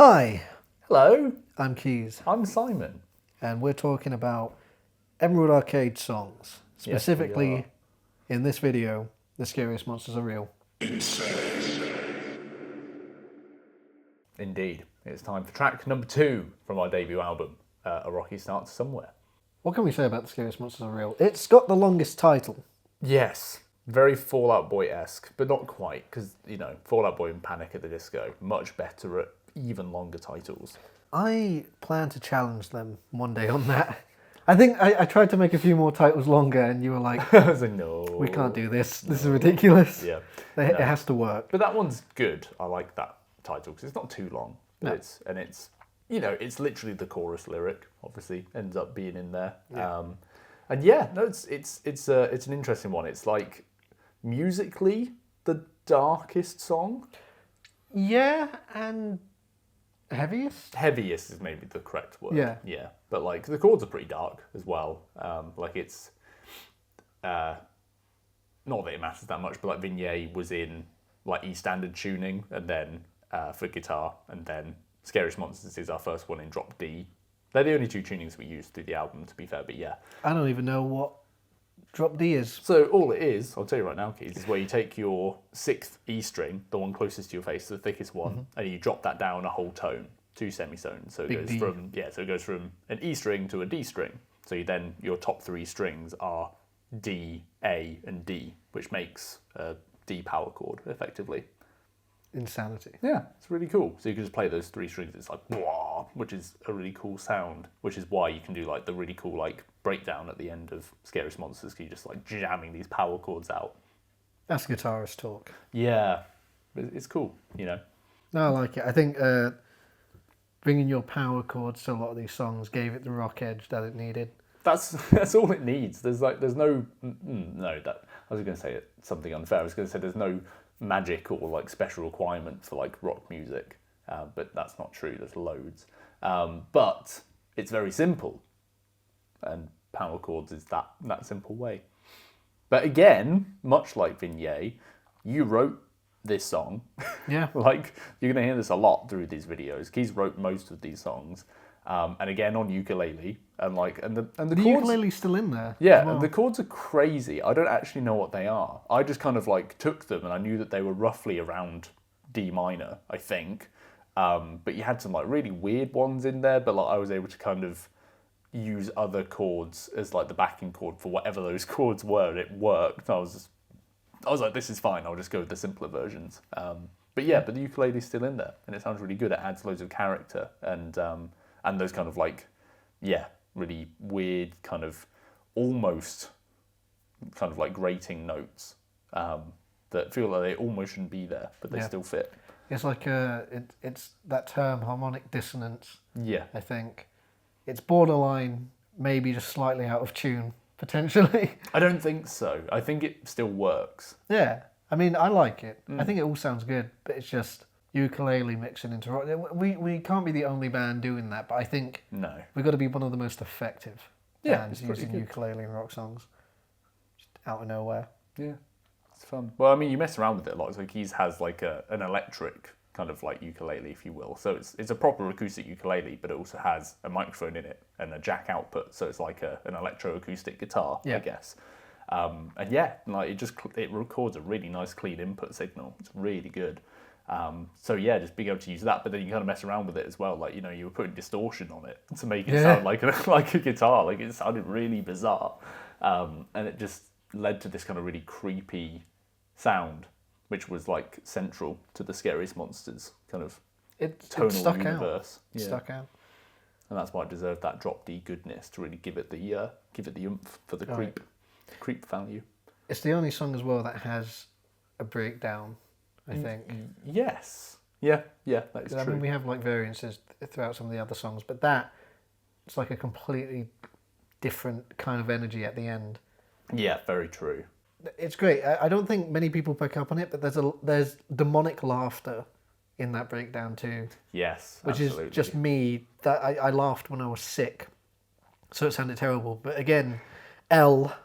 Hi, Hello, I'm Keys, I'm Simon. and we're talking about Emerald Arcade songs. Yes, we Specifically, are. in this video, The Scariest Monsters Are Real. Indeed, it's time for track number 2 from our debut album, A Rocky Start to Somewhere. What can we say about The Scariest Monsters Are Real? It's got the longest title. Yes, very Fall Out Boy-esque, but not quite, because, Fall Out Boy and Panic at the Disco, much better at even longer titles. I plan to challenge them one day on that. I think I tried to make a few more titles longer, and you were like, I was like, no. we can't do this. This is ridiculous. Yeah. It has to work. But that one's good. I like that title, because it's not too long. No. It's it's literally the chorus lyric, obviously, ends up being in there. Yeah. It's an interesting one. It's like musically the darkest song. Yeah, and heaviest? Heaviest is maybe the correct word. Yeah. Yeah. But like the chords are pretty dark as well. Like it's not that it matters that much, but like Vignette was in like E standard tuning and then for guitar, and then Scariest Monsters is our first one in drop D. They're the only two tunings we used through the album, to be fair, but yeah. I don't even know what drop D is. So all it is, I'll tell you right now, Keys, is where you take your 6th E string, the one closest to your face, the thickest one, and you drop that down a whole tone, 2 semitones. So it goes from an E string to a D string. So your top 3 strings are D, A, and D, which makes a D power chord effectively. Insanity. Yeah, it's really cool. So you can just play those 3 strings. It's like, wah, which is a really cool sound, which is why you can do like the really cool like breakdown at the end of Scariest Monsters, because you're just like jamming these power chords out. That's guitarist talk. Yeah, it's cool, No, I like it. I think bringing your power chords to a lot of these songs gave it the rock edge that it needed. That's all it needs. There's no that I was going to say something unfair. I was going to say there's no magic or like special requirement for like rock music, but that's not true. There's loads, but it's very simple, and power chords is that simple way. But again, much like Vignette, you wrote this song. Yeah. Like you're gonna hear this a lot through these videos. Keys wrote most of these songs, and again on ukulele, and the chords, ukulele's still in there. yeah, well. and the chords are crazy. I don't actually know what they are. I just kind of like took them, and I knew that they were roughly around D minor, I think. But you had some like really weird ones in there, but like I was able to kind of use other chords as like the backing chord for whatever those chords were, and it worked. I was like, this is fine. I'll just go with the simpler versions. But the ukulele's still in there, and it sounds really good. It adds loads of character and those kind of like, really weird kind of almost kind of like grating notes that feel like they almost shouldn't be there, but they still fit. It's like it's that term harmonic dissonance. Yeah, I think it's borderline, maybe just slightly out of tune potentially. I don't think so. I think it still works. Yeah, I mean, I like it. I think it all sounds good, but it's just ukulele mixing into rock. We can't be the only band doing that, but I think we've got to be one of the most effective bands using ukulele in rock songs. Just out of nowhere. Yeah, it's fun. Well, I mean, you mess around with it a lot. So Keys has like an electric kind of like ukulele, if you will. So it's a proper acoustic ukulele, but it also has a microphone in it and a jack output. So it's like an electroacoustic guitar, I guess. It records a really nice clean input signal. It's really good. Just being able to use that, but then you kind of mess around with it as well. Like, you were putting distortion on it to make it sound like a guitar. Like it sounded really bizarre. And it just led to this kind of really creepy sound, which was like central to the Scariest Monsters kind of tonal universe. It stuck out. And that's why it deserved that drop D goodness to really give it the oomph for the creep value. It's the only song as well that has a breakdown, I think. Yes. Yeah, that is true. I mean, we have like variances throughout some of the other songs, but it's like a completely different kind of energy at the end. Yeah, very true. It's great. I don't think many people pick up on it, but there's demonic laughter in that breakdown too. Yes, which absolutely. is just me. That I laughed when I was sick, so it sounded terrible. But again, L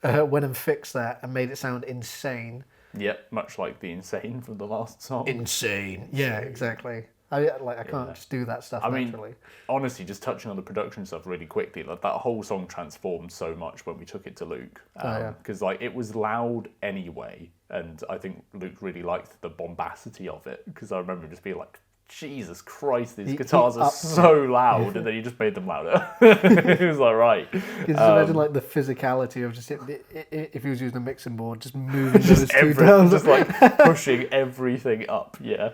went and fixed that and made it sound insane. Yep, much like the insane from the last song. Insane. Yeah, exactly. I can't just do that stuff naturally. Honestly, just touching on the production stuff really quickly, like that whole song transformed so much when we took it to Luke, because like it was loud anyway, and I think Luke really liked the bombacity of it, because I remember just being like, Jesus Christ, these guitars are so loud, and then you just made them louder. It was like, right. Just imagine like the physicality of just if he was using a mixing board, just moving those two down, just like pushing everything up. Yeah,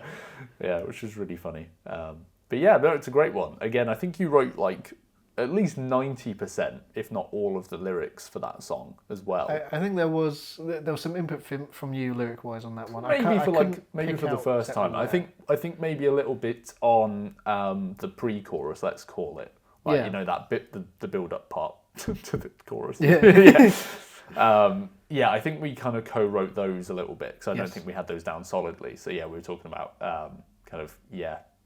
which is really funny. But yeah, no, it's a great one. Again, I think you wrote like at least 90%, if not all of the lyrics for that song as well. I think there was some input from you lyric wise on that one. Maybe for the first time. I think maybe a little bit on the pre-chorus, let's call it. Like, you know, that bit, the build-up part to the chorus. Yeah. I think we kind of co-wrote those a little bit, because I don't think we had those down solidly. So yeah, we were talking about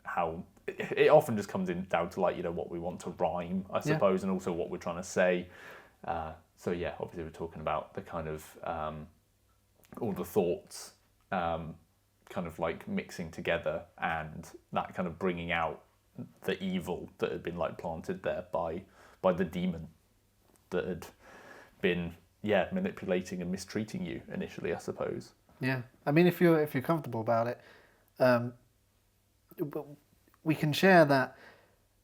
how it often just comes down to like, you know, what we want to rhyme, I suppose, and also what we're trying to say. So yeah, obviously we're talking about the kind of all the thoughts kind of like mixing together, and that kind of bringing out the evil that had been like planted there by the demon that had been manipulating and mistreating you initially, I suppose. Yeah, I mean, if you're comfortable about it, we can share that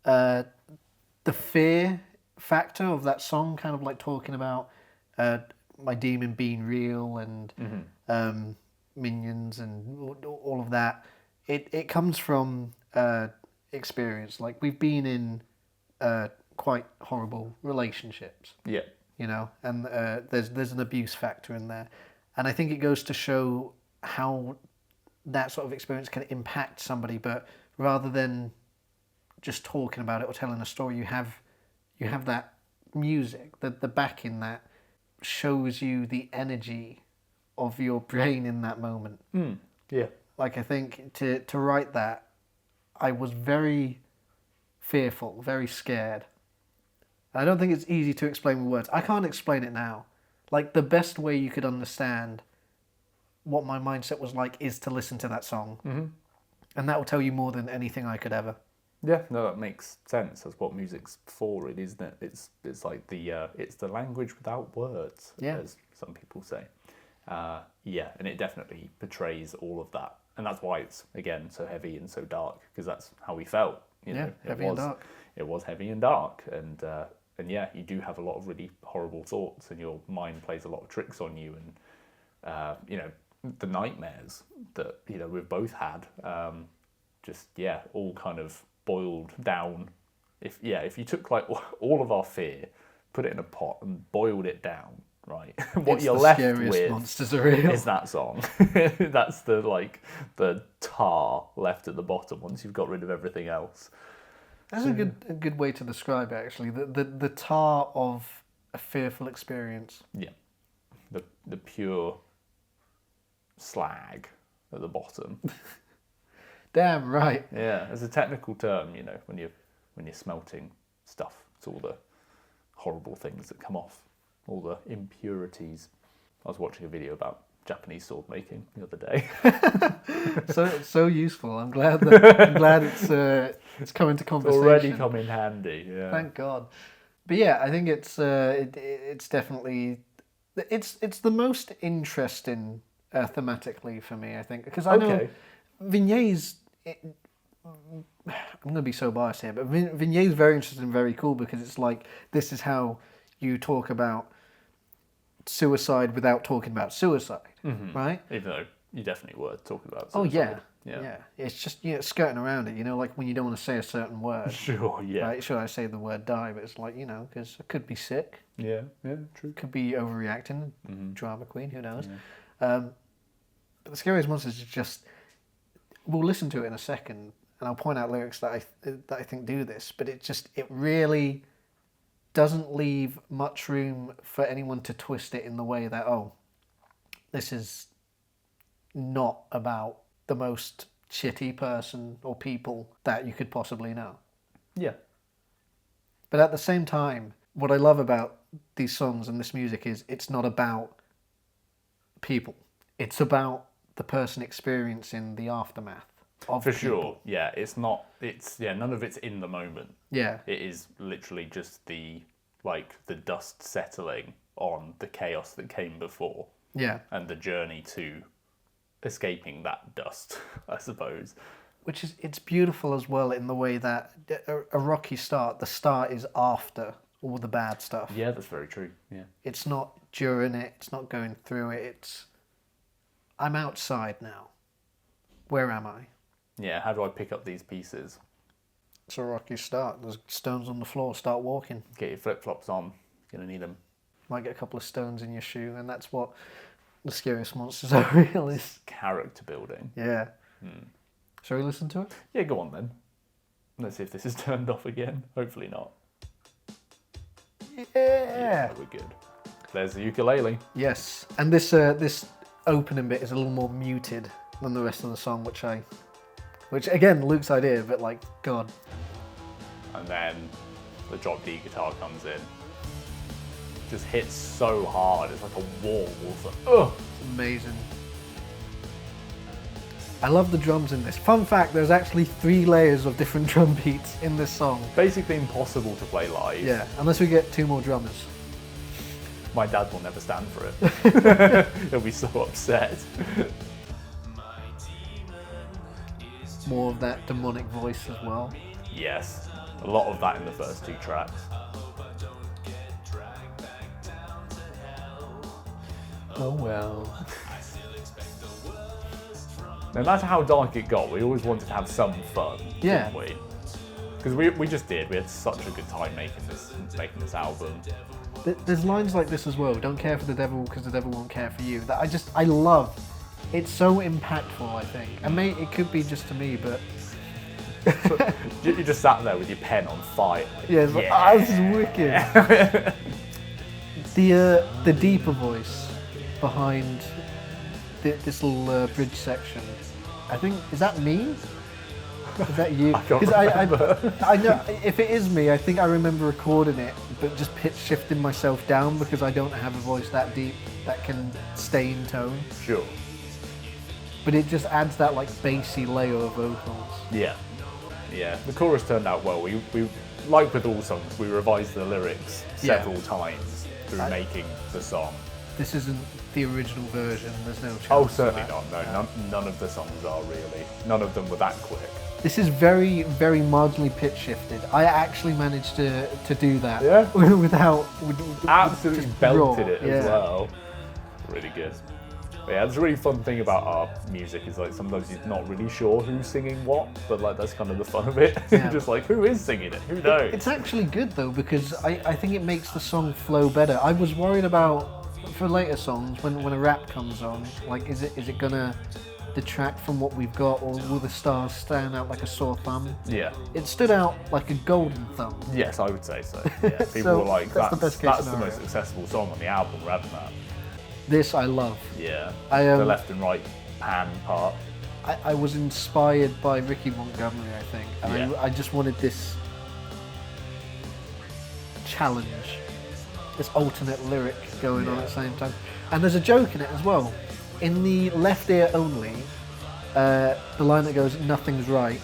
the fear factor of that song, kind of like talking about my demon being real and minions and all of that. It comes from experience. Like, we've been in quite horrible relationships. Yeah. You know, and there's an abuse factor in there, and I think it goes to show how that sort of experience can impact somebody. But rather than just talking about it or telling a story, you have that music, the backing that shows you the energy of your brain in that moment. Yeah. Like, I think to write that, I was very fearful, very scared. I don't think it's easy to explain with words. I can't explain it now. Like, the best way you could understand what my mindset was like is to listen to that song. Mm-hmm. And that will tell you more than anything I could ever. Yeah, no, that makes sense. That's what music's for, isn't it? It's like it's the language without words, as some people say. And it definitely portrays all of that. And that's why it's, again, so heavy and so dark, because that's how we felt. You know, heavy and dark. It was heavy and dark, and you do have a lot of really horrible thoughts, and your mind plays a lot of tricks on you, and the nightmares that we've both had, all kind of boiled down. If you took like all of our fear, put it in a pot and boiled it down, right? What you're left with Monsters Are Real. Is that song. That's the tar left at the bottom once you've got rid of everything else. That's a good way to describe it, actually. The tar of a fearful experience. Yeah. The pure slag at the bottom. Damn right. Yeah, as a technical term, when you're smelting stuff, it's all the horrible things that come off, all the impurities. I was watching a video about Japanese sword making the other day. so useful. I'm glad it's come into conversation. It's already come in handy. Yeah. Thank God. But yeah, I think it's definitely it's the most interesting thematically for me. I think, because I know Vignet's. I'm going to be so biased here, but Vignet's very interesting and very cool, because it's like, this is how you talk about suicide without talking about suicide, right? Even though you definitely were talking about suicide. Yeah. It's just skirting around it, like when you don't want to say a certain word. Sure, yeah. Right? Sure, I say the word die, but it's like, because I could be sick. Yeah, true. Could be overreacting, drama queen, who knows? Yeah. But the Scariest Monsters is just, we'll listen to it in a second, and I'll point out lyrics that I think do this, but it really doesn't leave much room for anyone to twist it in the way that, this is not about the most shitty person or people that you could possibly know. Yeah. But at the same time, what I love about these songs and this music is it's not about people. It's about the person experiencing the aftermath. of For people. sure, yeah. It's not. None of it's in the moment. Yeah. It is literally just the dust settling on the chaos that came before. Yeah. And the journey to escaping that dust, I suppose. Which is, it's beautiful as well in the way that a rocky start, the start is after all the bad stuff. Yeah, that's very true. Yeah. It's not during it, it's not going through it, it's, I'm outside now. Where am I? Yeah, how do I pick up these pieces? It's a rocky start. There's stones on the floor, start walking. Get your flip-flops on. You're going to need them. Might get a couple of stones in your shoe, and that's what the Scariest Monsters Are Real is. Character building. Yeah. Shall we listen to it? Yeah, go on then. Let's see if this is turned off again. Hopefully not. Yeah. We're good. There's the ukulele. Yes, and this opening bit is a little more muted than the rest of the song, which again, Luke's idea, but like, God. And then the drop D guitar comes in. Just hits so hard, it's like a wall. It's like, ugh. It's amazing. I love the drums in this. Fun fact, there's actually 3 layers of different drum beats in this song. Basically impossible to play live. Yeah, unless we get 2 more drummers. My dad will never stand for it. He'll be so upset. More of that demonic voice as well. Yes, a lot of that in the first 2 tracks. Oh well. No matter how dark it got, we always wanted to have some fun, Yeah. didn't we? Because we just did. We had such a good time making this album. There's lines like this as well. Don't care for the devil because the devil won't care for you. That I love. It's so impactful, I think. And it could be just to me, but You just sat there with your pen on fire. yeah, it's like, ah, this is wicked. The deeper voice behind this little bridge section. I think, is that me? Is that you? I can't 'Cause remember. I know if it is me, I think I remember recording it, but just pitch shifting myself down because I don't have a voice that deep that can stay in tone. Sure. But it just adds that like bassy layer of vocals. Yeah. Yeah. The chorus turned out well. We like with all songs, we revised the lyrics several times through making the song. This isn't the original version. There's no chance. Oh, certainly not. No, none of the songs are really. None of them were that quick. This is very, very marginally pitch shifted. I actually managed to do that. Yeah? without Absolutely just belted raw, it as well. Really good. But yeah, that's a really fun thing about our music is like sometimes you're not really sure who's singing what, but like that's kind of the fun of it. Yeah. Just like who is singing it? Who knows? It's actually good though because I think it makes the song flow better. I was worried about for later songs when a rap comes on, like is it gonna detract from what we've got, or will the stars stand out like a sore thumb? Yeah. It stood out like a golden thumb. Yes, I would say so. Yeah. People So were like, that's the best case that's the scenario. most accessible song on the album, rather than that. This I love. Yeah. I, the left and right pan part. I was inspired by Ricky Montgomery, I think, and Yeah. I just wanted this challenge, this alternate lyric going on at the same time. And there's a joke in it as well. In the left ear only, the line that goes, "Nothing's right,"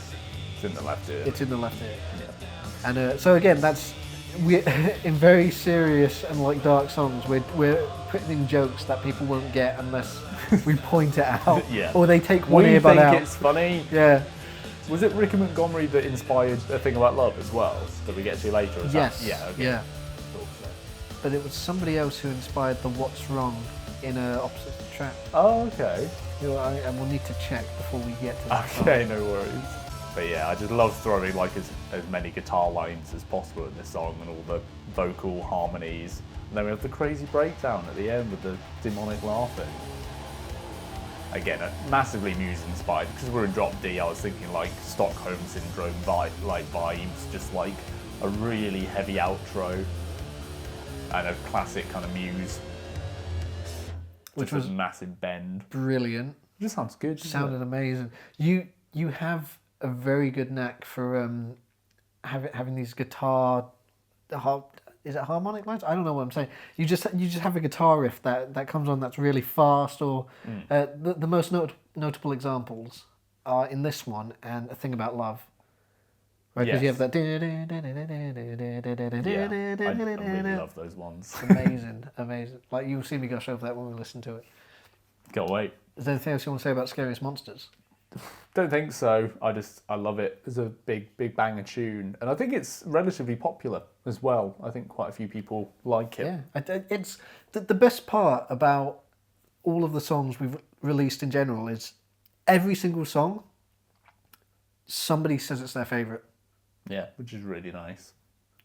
It's in the left ear. it's in the left ear. Yeah. And so again, that's in very serious and like dark songs, we're putting in jokes that people won't get unless we point it out, Yeah. or they take one We earbud think out. it's funny. Yeah. Was it Ricky Montgomery that inspired A Thing About Love as well, that we get to later? Is Yes. That? Yeah. Okay. Yeah. But it was somebody else who inspired the "What's Wrong" in opposite track. Oh, okay. And we'll need to check before we get to that. Okay, no worries. But yeah, I just love throwing like as many guitar lines as possible in this song and all the vocal harmonies. And then we have the crazy breakdown at the end with the demonic laughing. Again, massively Muse inspired. Because we're in Drop D, I was thinking like Stockholm Syndrome vibes, just like a really heavy outro and a classic kind of Muse. Which Just was a massive bend. brilliant. It just sounds good. doesn't Sounded it? amazing. You have a very good knack for having these guitar. Is it harmonic lines? I don't know what I'm saying. You just have a guitar riff that comes on that's really fast, or the most notable examples are in this one and A Thing About Love. Right, because you have that. Yeah, I really love those ones. Amazing. Like, you'll see me gush over that when we listen to it. Can't wait. Is there anything else you want to say about Scariest Monsters? Don't think so. I love it. It's a big banger tune, and I think it's relatively popular as well. I think quite a few people like it. Yeah, it's the best part about all of the songs we've released in general is every single song. Somebody says it's their favourite. Yeah, which is really nice.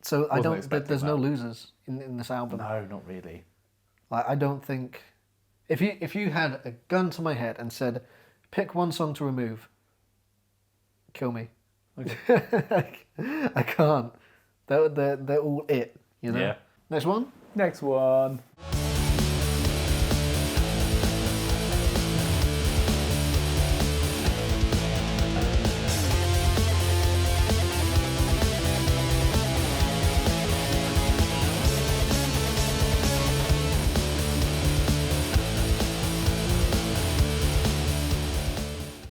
So there's no losers in this album. No, not really. Like, I don't think if you had a gun to my head and said, pick one song to remove, kill me. Okay. I can't. They're all it, you know. Yeah. Next one. Next one.